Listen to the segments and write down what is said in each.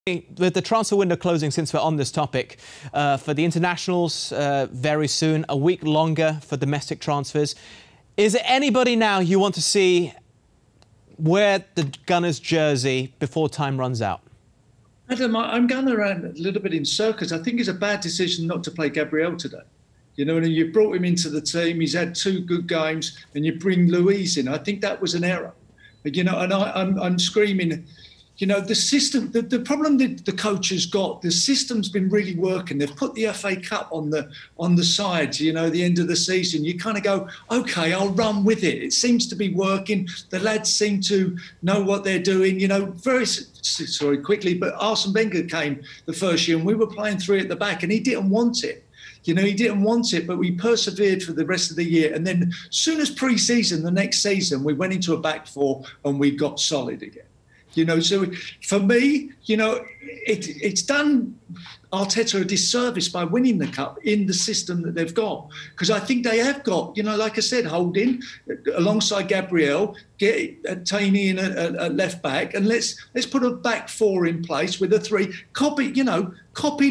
With the transfer window closing, since we're on this topic, for the internationals very soon, a week longer for domestic transfers. Is there anybody now you want to see wear the Gunners jersey before time runs out? Adam, I'm going around a little bit in circles. I think it's a bad decision not to play Gabriel today. You know, and you brought him into the team. He's had 2 good games, and you bring Luiz in. I think that was an error. You know, and I'm screaming. You know, the system, the problem that the coach has got, the system's been really working. They've put the FA Cup on the sides, you know, the end of the season. You kind of go, OK, I'll run with it. It seems to be working. The lads seem to know what they're doing. You know, quickly, but Arsene Wenger came the first year and we were playing 3 at the back and he didn't want it. You know, he didn't want it, but we persevered for the rest of the year. And then as soon as pre-season, the next season, we went into a back 4 and we got solid again. You know, so for me, you know, it's done Arteta a disservice by winning the Cup in the system that they've got. Because I think they have got, you know, like I said, Holding alongside Gabriel, get Taney in at left back, and let's put a back 4 in place with a 3. Copy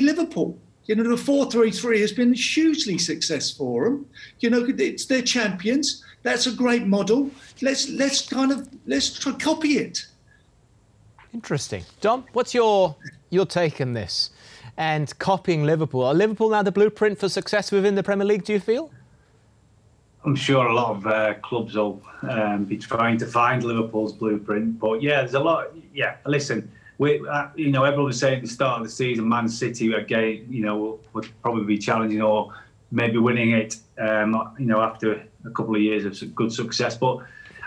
Liverpool. You know, the 4-3-3 has been hugely successful for them. You know, it's their champions. That's a great model. Let's try to copy it. Interesting. Dom, what's your take on this and copying Liverpool? Are Liverpool now the blueprint for success within the Premier League, do you feel? I'm sure a lot of clubs will be trying to find Liverpool's blueprint. But, yeah, there's a lot. Yeah, listen, you know, everyone was saying at the start of the season, Man City, again, you know, would probably be challenging or maybe winning it, you know, after a couple of years of good success. But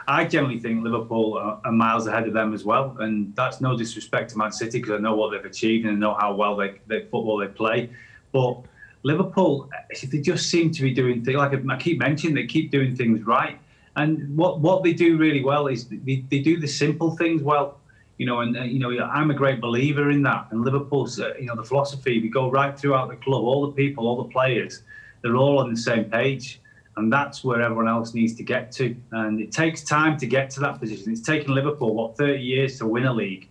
I generally think Liverpool are miles ahead of them as well, and that's no disrespect to Man City because I know what they've achieved and I know how well they football they play. But Liverpool, they just seem to be doing things, like I keep mentioning, they keep doing things right. And what they do really well is they do the simple things well, you know. And you know, I'm a great believer in that. And Liverpool's, you know, the philosophy, we go right throughout the club, all the people, all the players, they're all on the same page. And that's where everyone else needs to get to. And it takes time to get to that position. It's taken Liverpool, 30 years to win a league.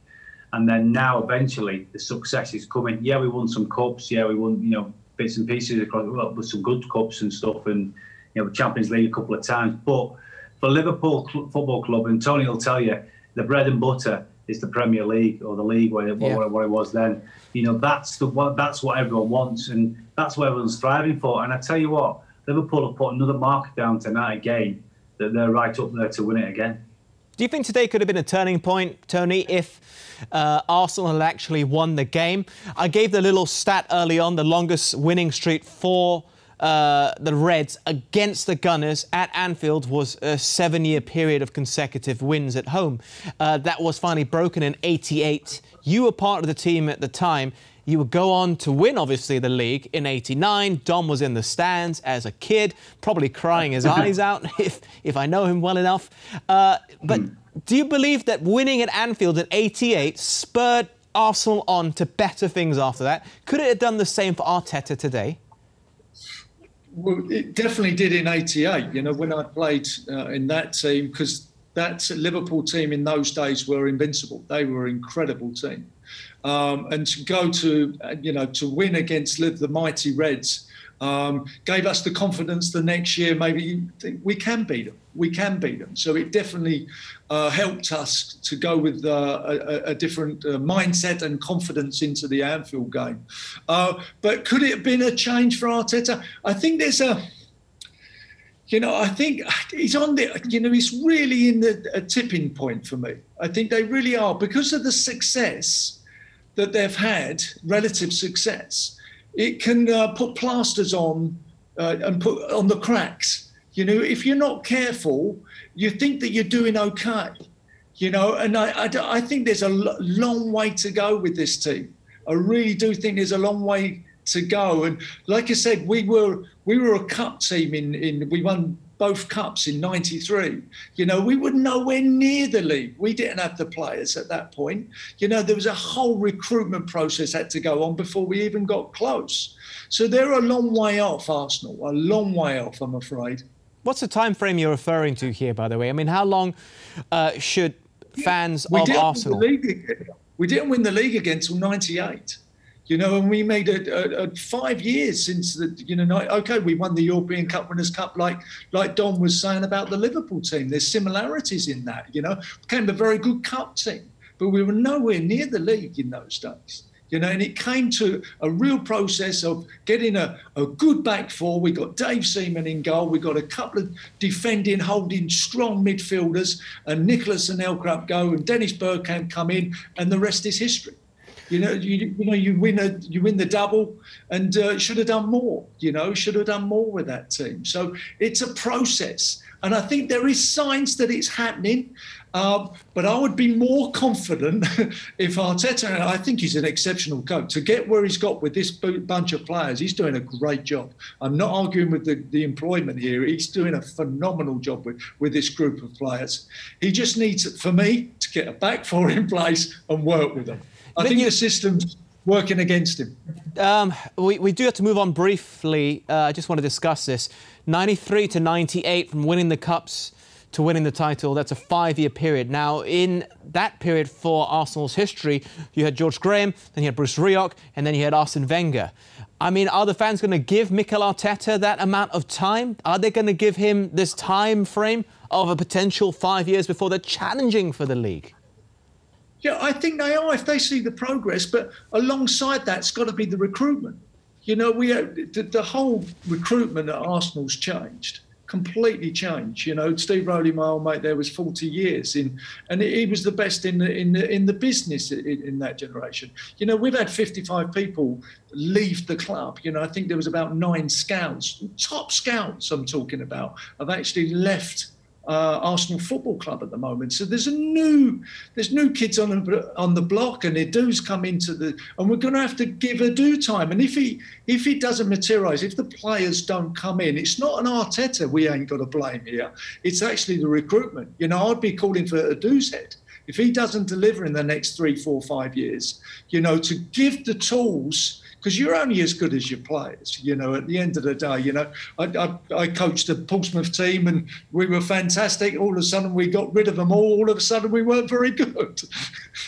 And then now, eventually, the success is coming. Yeah, we won some cups. Yeah, we won, you know, bits and pieces across, with some good cups and stuff. And, you know, the Champions League a couple of times. But for Liverpool Football Club, and Tony will tell you, the bread and butter is the Premier League or the league, what it was then. You know, that's what everyone wants. And that's what everyone's striving for. And I tell you what, Liverpool have put another marker down tonight again, that they're right up there to win it again. Do you think today could have been a turning point, Tony, if Arsenal had actually won the game? I gave the little stat early on, the longest winning streak for the Reds against the Gunners at Anfield was a 7-year period of consecutive wins at home. That was finally broken in '88. You were part of the team at the time. You would go on to win, obviously, the league in '89. Dom was in the stands as a kid, probably crying his eyes out, if I know him well enough. But do you believe that winning at Anfield in '88 spurred Arsenal on to better things after that? Could it have done the same for Arteta today? Well, it definitely did in '88, you know, when I played in that team, because that Liverpool team in those days were invincible. They were an incredible team. And to go to, you know, to win against the mighty Reds gave us the confidence the next year, maybe we can beat them. We can beat them. So it definitely helped us to go with a different mindset and confidence into the Anfield game. But could it have been a change for Arteta? I think there's you know, I think he's on the, you know, he's really in a tipping point for me. I think they really are, because of the success that they've had, relative success. It can put plasters on and put on the cracks. You know, if you're not careful, you think that you're doing okay. You know, and I think there's a long way to go with this team. I really do think there's a long way to go. And like I said, we were a cup team we won both cups in '93. You know, we were nowhere near the league. We didn't have the players at that point. You know, there was a whole recruitment process had to go on before we even got close. So they're a long way off, Arsenal, a long way off, I'm afraid. What's the time frame you're referring to here, by the way? I mean, how long should fans of Arsenal... We didn't win the league again until '98. You know, and we made 5 years since the, you know, okay, we won the European Cup Winners' Cup, like Don was saying about the Liverpool team. There's similarities in that, you know. Became a very good cup team, but we were nowhere near the league in those days. You know, and it came to a real process of getting a good back four. We got Dave Seaman in goal. We got a couple of defending, holding, strong midfielders, and Nicholas and Elkrup go, and Dennis Bergkamp come in, and the rest is history. You know, you win the double, and should have done more. You know, should have done more with that team. So it's a process, and I think there is signs that it's happening. But I would be more confident if Arteta, and I think he's an exceptional coach, to get where he's got with this bunch of players. He's doing a great job. I'm not arguing with the employment here. He's doing a phenomenal job with this group of players. He just needs, for me, to get a back four in place and work with them. I think the system's working against him. We do have to move on briefly. I just want to discuss this. 93 to 98, from winning the Cups to winning the title, that's a 5-year period. Now, in that period for Arsenal's history, you had George Graham, then you had Bruce Rioch, and then you had Arsene Wenger. I mean, are the fans going to give Mikel Arteta that amount of time? Are they going to give him this time frame of a potential 5 years before they're challenging for the league? Yeah, I think they are if they see the progress. But alongside that's got to be the recruitment. You know, the whole recruitment at Arsenal's changed, completely changed. You know, Steve Rowley, my old mate, there was 40 years in, and he was the best in the business in that generation. You know, we've had 55 people leave the club. You know, I think there was about 9 scouts, top scouts I'm talking about, have actually left Arsenal Football Club at the moment. So there's new kids on the block, and Edu's come into and we're going to have to give Edu time. And if he doesn't materialise, if the players don't come in, it's not an Arteta we ain't got to blame here. It's actually the recruitment. You know, I'd be calling for Edu's head if he doesn't deliver in the next 3, 4, 5 years. You know, to give the tools. Because you're only as good as your players, you know, at the end of the day. You know, I coached the Portsmouth team and we were fantastic. All of a sudden we got rid of them all. All of a sudden we weren't very good.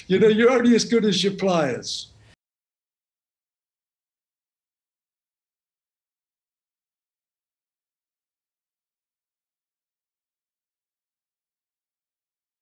You know, you're only as good as your players.